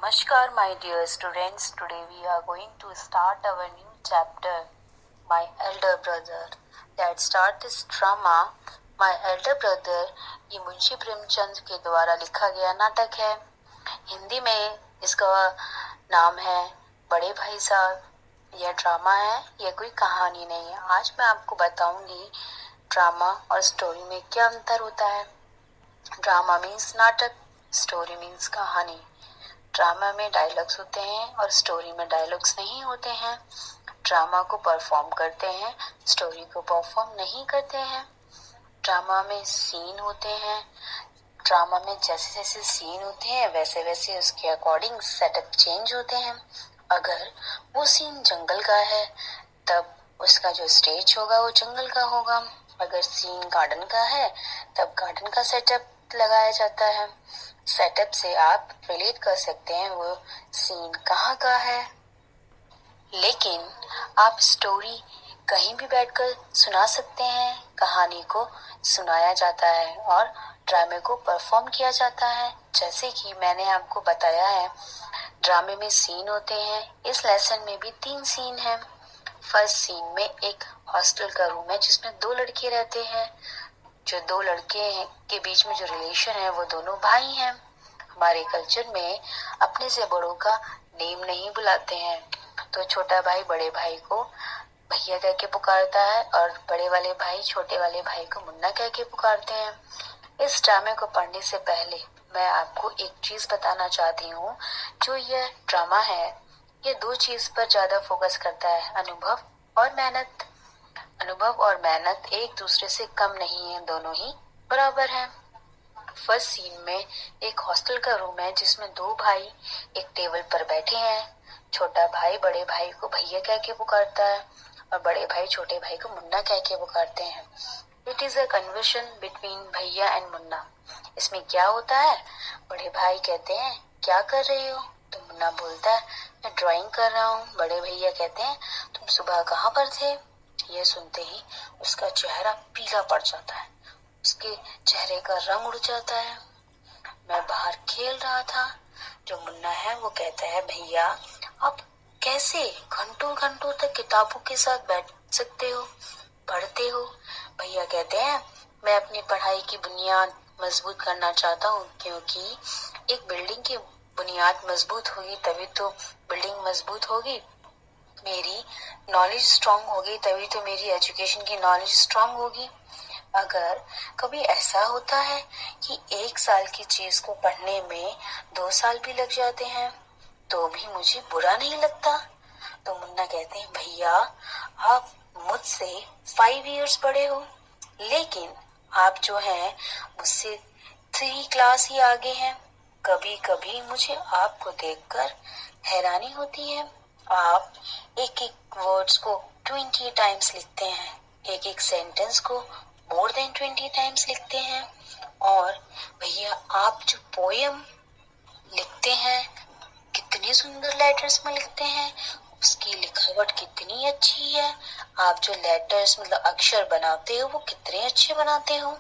Namaskar, my dear students. Today we are going to start our new chapter, My Elder Brother. Let's start this drama. My Elder Brother ये मुंशी प्रेमचंद के द्वारा लिखा गया नाटक है। हिंदी में इसका नाम है बड़े भाई साहब। यह ड्रामा है, यह कोई कहानी नहीं है। आज मैं आपको बताऊंगी ड्रामा और स्टोरी में क्या अंतर होता है। ड्रामा मीन्स नाटक, स्टोरी मीन्स कहानी। ड्रामा में डायलॉग्स होते हैं और स्टोरी में डायलॉग्स नहीं होते हैं। ड्रामा को परफॉर्म करते हैं, स्टोरी को परफॉर्म नहीं करते हैं। ड्रामा में सीन होते हैं। ड्रामा में जैसे जैसे सीन होते हैं वैसे वैसे उसके अकॉर्डिंग सेटअप चेंज होते हैं। अगर वो सीन जंगल का है तब उसका जो स्टेज होगा वो जंगल का होगा। अगर सीन गार्डन का है तब गार्डन का सेटअप लगाया जाता है। सेटअप से आप रिलेट कर सकते हैं वो सीन कहाँ का है। लेकिन आप स्टोरी कहीं भी बैठकर सुना सकते हैं। कहानी को सुनाया जाता है और ड्रामे को परफॉर्म किया जाता है। जैसे कि मैंने आपको बताया है ड्रामे में सीन होते हैं। इस लेसन में भी 3 सीन हैं। फर्स्ट सीन में एक हॉस्टल का रूम है जिसमें 2 लड़के रहते हैं। जो 2 लड़के हैं के बीच में जो रिलेशन है वो दोनों भाई हैं। हमारे कल्चर में अपने से बड़ों का नेम नहीं बुलाते हैं, तो छोटा भाई बड़े भाई को भैया कह के पुकारता है और बड़े वाले भाई छोटे वाले भाई को मुन्ना कह के पुकारते हैं। इस ड्रामे को पढ़ने से पहले मैं आपको एक चीज बताना चाहती हूँ। जो यह ड्रामा है ये 2 चीज पर ज्यादा फोकस करता है, अनुभव और मेहनत। अनुभव और मेहनत एक दूसरे से कम नहीं है, दोनों ही बराबर हैं। फर्स्ट सीन में एक हॉस्टल का रूम है जिसमें 2 भाई एक टेबल पर बैठे हैं। छोटा भाई बड़े भाई को भैया कह के पुकारता है और बड़े भाई छोटे भाई को मुन्ना कह के पुकारते हैं। It is a conversation between भैया एंड मुन्ना। इसमें क्या होता है, बड़े भाई कहते हैं क्या कर रही हो, तो मुन्ना बोलता है मैं ड्राइंग कर रहा हूँ। बड़े भैया कहते हैं तुम सुबह कहाँ पर थे। यह सुनते ही उसका चेहरा पीला पड़ जाता है, उसके चेहरे का रंग उड़ जाता है। मैं बाहर खेल रहा था। जो मुन्ना है वो कहता है भैया आप कैसे घंटों घंटों तक किताबों के साथ बैठ सकते हो, पढ़ते हो। भैया कहते हैं मैं अपनी पढ़ाई की बुनियाद मजबूत करना चाहता हूँ, क्योंकि एक बिल्डिंग की बुनियाद मजबूत होगी तभी तो बिल्डिंग मजबूत होगी। मेरी नॉलेज स्ट्रांग होगी तभी तो मेरी एजुकेशन की नॉलेज स्ट्रांग होगी। अगर कभी ऐसा होता है कि 1 साल की चीज को पढ़ने में 2 साल भी लग जाते हैं तो भी मुझे बुरा नहीं लगता। तो मुन्ना कहते हैं भैया आप मुझसे 5 इयर्स बड़े हो, लेकिन आप जो हैं मुझसे 3 क्लास ही आगे हैं। कभी कभी मुझे आपको देखकर हैरानी होती है। आप एक एक वर्ड्स को 20 टाइम्स लिखते हैं, एक एक सेंटेंस को मोर देन 20 टाइम्स लिखते हैं। और भैया आप जो पोयम लिखते हैं कितने सुंदर लेटर्स में लिखते हैं, उसकी लिखावट कितनी अच्छी है। आप जो लेटर्स मतलब अक्षर बनाते हो वो कितने अच्छे बनाते हो।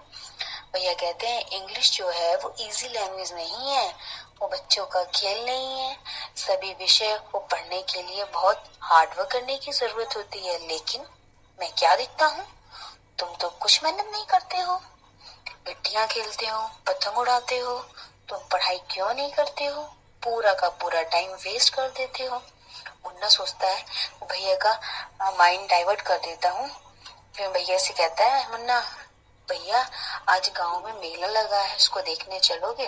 भैया कहते हैं इंग्लिश जो है वो इजी लैंग्वेज नहीं है, वो बच्चों का खेल नहीं है। सभी विषय को पढ़ने के लिए बहुत हार्ड वर्क करने की जरूरत होती है। लेकिन मैं क्या दिखता हूँ, तुम तो कुछ मेहनत नहीं करते हो, गिट्टियां खेलते हो, पतंग उड़ाते हो। तुम पढ़ाई क्यों नहीं करते हो, पूरा का पूरा टाइम वेस्ट कर देते हो। मुन्ना सोचता है भैया का माइंड डाइवर्ट कर देता हूँ। फिर भैया से कहता है मुन्ना भैया आज गांव में मेला लगा है, उसको देखने चलोगे।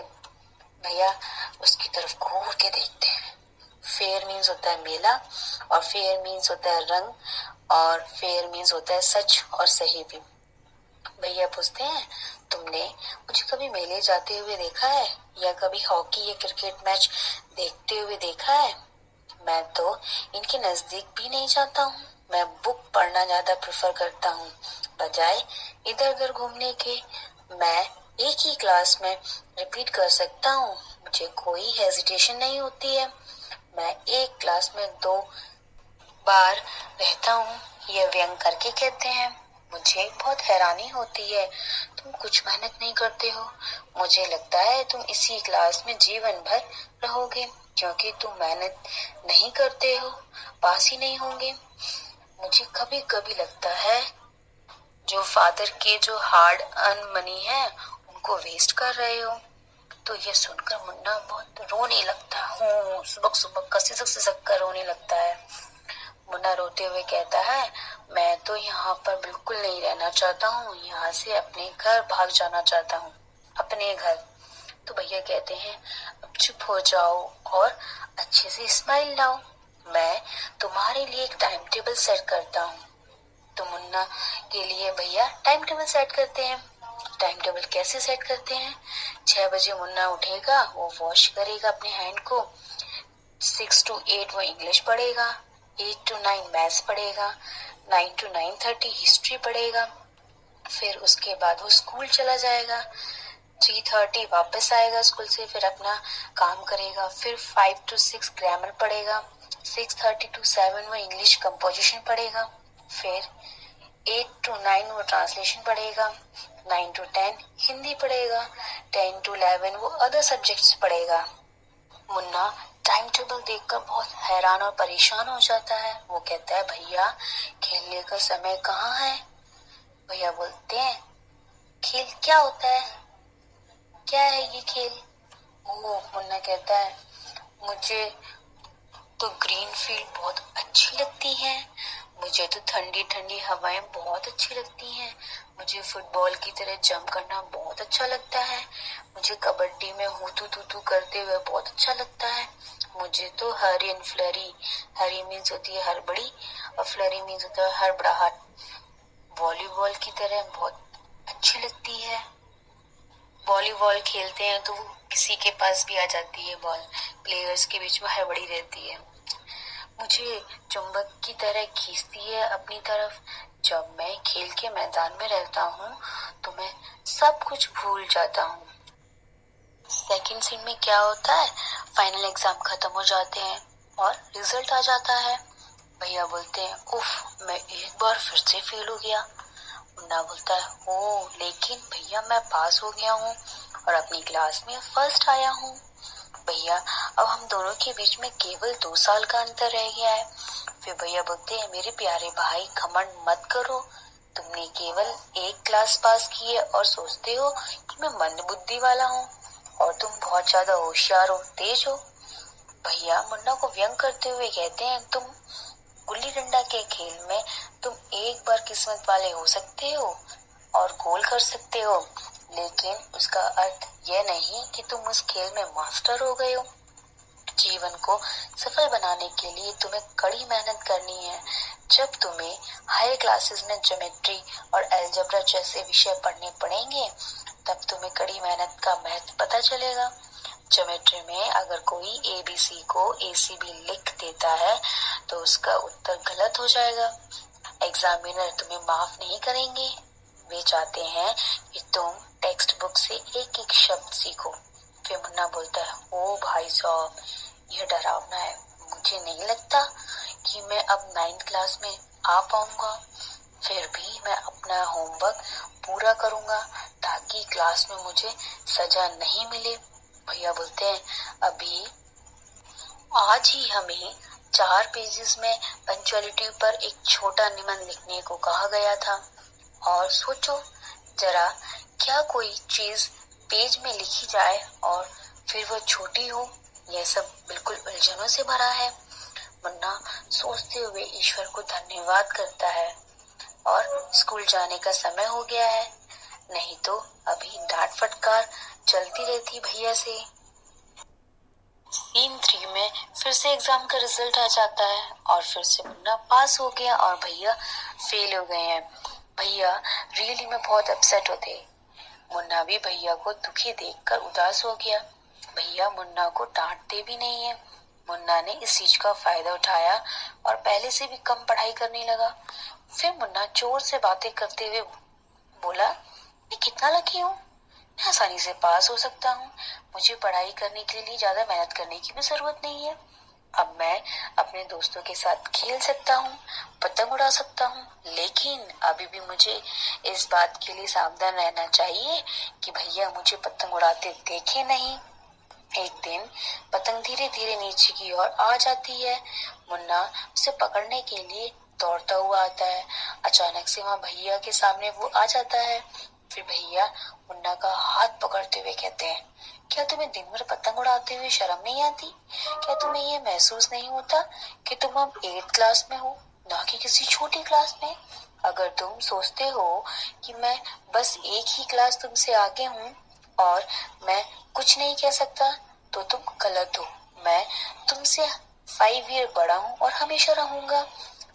भैया उसकी तरफ घूर के देखते हैं। फेयर मीन्स होता है मेला और फेयर मीन्स होता है रंग और फेयर मीन्स होता है सच और सही भी। भैया पूछते हैं तुमने मुझे कभी मेले जाते हुए देखा है या कभी हॉकी या क्रिकेट मैच देखते हुए देखा है। मैं तो इनके नजदीक भी नहीं जाता हूँ। मैं बुक पढ़ना ज्यादा प्रेफर करता हूँ बजाय इधर उधर घूमने के। मैं एक ही क्लास में रिपीट कर सकता हूँ, मुझे कोई हेजिटेशन नहीं होती है। मैं एक क्लास में 2 बार रहता हूँ, ये व्यंग करके कहते हैं। मुझे बहुत हैरानी होती है, तुम कुछ मेहनत नहीं करते हो। मुझे लगता है तुम इसी क्लास में जीवन भर रहोगे, क्योंकि तुम मेहनत नहीं करते हो, पास ही नहीं होंगे। मुझे कभी कभी लगता है जो फादर के जो हार्ड अर्न मनी है उनको वेस्ट कर रहे हो। तो ये सुनकर मुन्ना बहुत रोने लगता हूँ, सुबह सुबह कसी सिसक कर रोने लगता है। मुन्ना रोते हुए कहता है, मैं तो यहाँ पर बिल्कुल नहीं रहना चाहता हूँ, यहाँ से अपने घर भाग जाना चाहता हूँ, अपने घर। तो भैया कहते हैं, अब चुप हो जाओ और अच्छे से स्माइल लाओ, मैं तुम्हारे लिए एक टाइम टेबल सेट करता हूँ। तो मुन्ना के लिए भैया टाइम टेबल सेट करते हैं। टाइम टेबल कैसे सेट करते हैं? 6 बजे मुन्ना उठेगा, वो वॉश करेगा अपने हैंड को। 6 to 8 वो इंग्लिश पढ़ेगा, 8 to 9 मैथ्स पढ़ेगा, 9 to 9:30 हिस्ट्री पढ़ेगा। फिर उसके बाद वो स्कूल चला जाएगा, 3:30 वापस आएगा स्कूल से, फिर अपना काम करेगा। फिर 5 to 6 ग्रामर पढ़ेगा, 6:30 to 7 वो इंग्लिश कंपोजिशन पढ़ेगा। फिर 8 to 9 वो ट्रांसलेशन पढ़ेगा, 9 to 10 हिंदी पढ़ेगा, 10 to 11 वो अदर सब्जेक्ट्स पढ़ेगा। मुन्ना टाइम टेबल देखकर बहुत हैरान और परेशान हो जाता है। वो कहता है, भैया खेलने का समय कहाँ है? भैया बोलते हैं, खेल क्या होता है? क्या है ये खेल? ओह, मुन्ना कहता है, मुझे तो ग्रीन फील्ड बहुत अच्छी लगती है, मुझे तो ठंडी ठंडी हवाएं बहुत अच्छी लगती हैं, मुझे फुटबॉल की तरह जंप करना बहुत अच्छा लगता है, मुझे कबड्डी में हुतू तुतू करते हुए बहुत अच्छा लगता है, मुझे तो हरी एंड फ्लरी, हरी मीन्स होती है हड़बड़ी और फ्लरी मीन्स होता है हड़बड़ाहट, वॉलीबॉल की तरह बहुत अच्छी लगती है। वॉलीबॉल खेलते हैं तो किसी के पास भी आ जाती है बॉल, प्लेयर्स के बीच में हड़बड़ी रहती है। मुझे चुंबक की तरह खींचती है अपनी तरफ। जब मैं खेल के मैदान में रहता हूँ तो मैं सब कुछ भूल जाता हूँ। सेकंड सीन में क्या होता है, फाइनल एग्जाम खत्म हो जाते हैं और रिजल्ट आ जाता है। भैया बोलते हैं, उफ, मैं एक बार फिर से फेल हो गया। मुन्ना बोलता है, ओ लेकिन भैया मैं पास हो गया हूँ और अपनी क्लास में फर्स्ट आया हूँ। भैया अब हम दोनों के बीच में केवल 2 साल का अंतर रह गया है। फिर भैया बोलते हैं, मेरे प्यारे भाई घमंड मत करो, तुमने केवल एक क्लास पास की है और सोचते हो कि मैं मंद बुद्धि वाला हूँ और तुम बहुत ज्यादा होशियार हो, तेज हो। भैया मुन्ना को व्यंग करते हुए कहते हैं, तुम गुल्ली डंडा के खेल में तुम एक बार किस्मत वाले हो सकते हो और गोल कर सकते हो, लेकिन उसका अर्थ यह नहीं कि तुम उस खेल में मास्टर हो गए हो। जीवन को सफल बनाने के लिए तुम्हें कड़ी मेहनत करनी है। जब तुम्हें हायर क्लासेस में ज्योमेट्री और अलजेब्रा जैसे विषय पढ़ने पड़ेंगे, तब तुम्हें कड़ी मेहनत का महत्व पता चलेगा। ज्योमेट्री में अगर कोई ABC को ACB लिख देता है तो उसका उत्तर गलत हो जाएगा। एग्जामिनर तुम्हें माफ नहीं करेंगे, वे चाहते हैं कि तुम टेक्स्ट बुक से एक एक शब्द सीखो। फिर मुन्ना बोलता है, ओ भाई साहब, यह डरावना है, मुझे नहीं लगता कि मैं अब 9th क्लास में आ पाऊंगा, फिर भी मैं अपना होमवर्क पूरा करूंगा ताकि क्लास में मुझे सजा नहीं मिले। भैया बोलते हैं, अभी आज ही हमें 4 पेजेस में पंक्चुअलिटी पर एक छोटा निबंध लिखने को कहा गया था, और सोचो जरा, क्या कोई चीज पेज में लिखी जाए और फिर वो छोटी हो? यह सब बिल्कुल उलझनों से भरा है। मुन्ना सोचते हुए ईश्वर को धन्यवाद करता है और स्कूल जाने का समय हो गया है, नहीं तो अभी डांट फटकार चलती रहती भैया से। सीन 3 में फिर से एग्जाम का रिजल्ट आ जाता है और फिर से मुन्ना पास हो गया और भैया फेल हो गए हैं। भैया रियली में बहुत अपसेट होते। मुन्ना भी भैया को दुखी देखकर उदास हो गया। भैया मुन्ना को डांटते भी नहीं है। मुन्ना ने इस चीज का फायदा उठाया और पहले से भी कम पढ़ाई करने लगा। फिर मुन्ना जोर से बातें करते हुए बोला, मैं कितना लकी हूँ, मैं आसानी से पास हो सकता हूँ, मुझे पढ़ाई करने के लिए ज्यादा मेहनत करने की भी जरूरत नहीं है। अब मैं अपने दोस्तों के साथ खेल सकता हूँ, पतंग उड़ा सकता हूँ, लेकिन अभी भी मुझे इस बात के लिए सावधान रहना चाहिए कि भैया मुझे पतंग उड़ाते देखे नहीं। एक दिन पतंग धीरे धीरे नीचे की ओर आ जाती है। मुन्ना उसे पकड़ने के लिए दौड़ता हुआ आता है। अचानक से वहाँ भैया के सामने वो आ जाता है। फिर भैया मुन्ना का हाथ पकड़ते हुए कहते हैं, क्या तुम्हें दिन भर पतंग उड़ाते हुए शर्म नहीं आती? क्या तुम्हें ये महसूस नहीं होता कि तुम अब 8th क्लास में हो, ना कि किसी छोटी क्लास में? अगर तुम सोचते हो कि मैं बस एक ही क्लास तुमसे आगे हूँ और मैं कुछ नहीं कह सकता, तो तुम गलत हो। मैं तुमसे 5 ईयर बड़ा हूँ और हमेशा रहूंगा।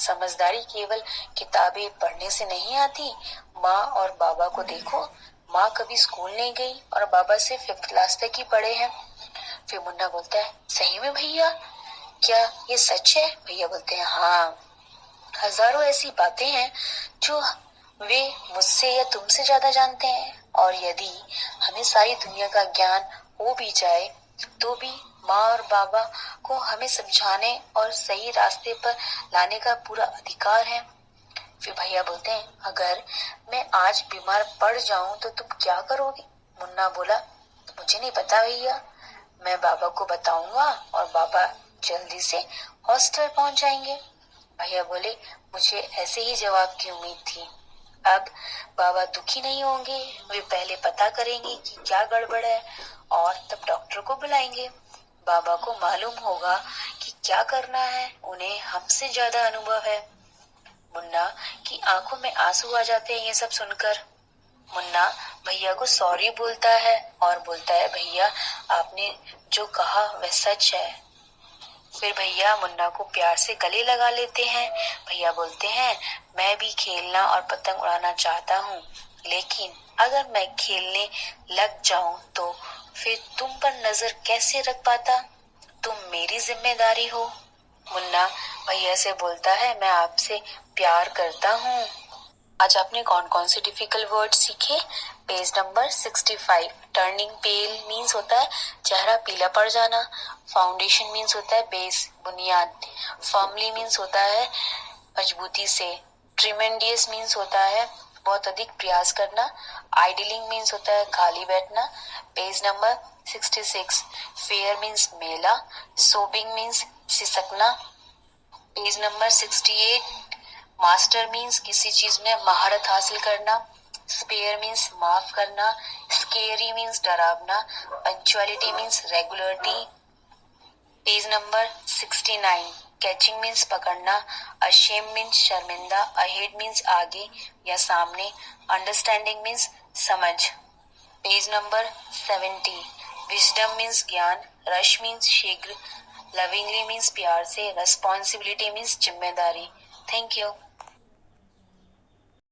समझदारी केवल किताबें पढ़ने से नहीं आती। माँ और बाबा को देखो, माँ कभी स्कूल नहीं गई और बाबा से 5th क्लास तक ही पढ़े हैं। फिर मुन्ना बोलता है, सही में भैया? क्या ये सच है? भैया बोलते हैं, हाँ, हजारों ऐसी बातें हैं जो वे मुझसे या तुमसे ज्यादा जानते हैं, और यदि हमें सारी दुनिया का ज्ञान हो भी जाए तो भी माँ और बाबा को हमें समझाने और सही रास्ते पर लाने का पूरा अधिकार है। फिर भैया बोलते हैं, अगर मैं आज बीमार पड़ जाऊं तो तुम क्या करोगे? मुन्ना बोला, मुझे नहीं पता भैया, मैं बाबा को बताऊंगा और बाबा जल्दी से हॉस्टल पहुंच जाएंगे। भैया बोले, मुझे ऐसे ही जवाब की उम्मीद थी। अब बाबा दुखी नहीं होंगे, वे पहले पता करेंगे कि क्या गड़बड़ है और तब डॉक्टर को बुलाएंगे। बाबा को मालूम होगा कि क्या करना है, उन्हें हमसे ज्यादा अनुभव है। मुन्ना की आंखों में आंसू आ जाते हैं ये सब सुनकर। मुन्ना भैया को सॉरी बोलता है और बोलता है, भैया आपने जो कहा वह सच है। फिर भैया मुन्ना को प्यार से गले लगा लेते हैं। भैया बोलते हैं, मैं भी खेलना और पतंग उड़ाना चाहता हूँ, लेकिन अगर मैं खेलने लग जाऊं तो फिर तुम पर नजर कैसे रख पाता? तुम मेरी जिम्मेदारी हो। मुन्ना भैया से बोलता है, मैं आपसे प्यार करता हूँ। आज आपने कौन कौन से डिफिकल्ट वर्ड सीखे? Page number 65। टर्निंग पेल मीन्स होता है चेहरा पीला पड़ जाना। फाउंडेशन मीन्स होता है बेस, बुनियाद। फर्मली मीन्स होता है मजबूती से। ट्रिमेंडियस मीन्स होता है बहुत अधिक प्रयास करना। आइडलिंग मीन्स होता है खाली बैठना। Page number 66। फेयर मीन्स मेला। सोबिंग मीन्स सिसकना। Page number 68। मास्टर मीन्स किसी चीज में महारत हासिल करना। स्पेयर मीन्स माफ करना। स्केरी मीन्स डरावना। Punctuality means regularity. Page number 69। Catching means पकड़ना। अशेम मीन्स शर्मिंदा। अहेड मीन्स आगे या सामने। अंडरस्टैंडिंग मीन्स समझ। Page number 70। विजडम मीन्स ज्ञान। रश मीन्स शीघ्र। लविंगली मीन्स प्यार से। रेस्पॉन्सिबिलिटी मीन्स जिम्मेदारी। Thank you.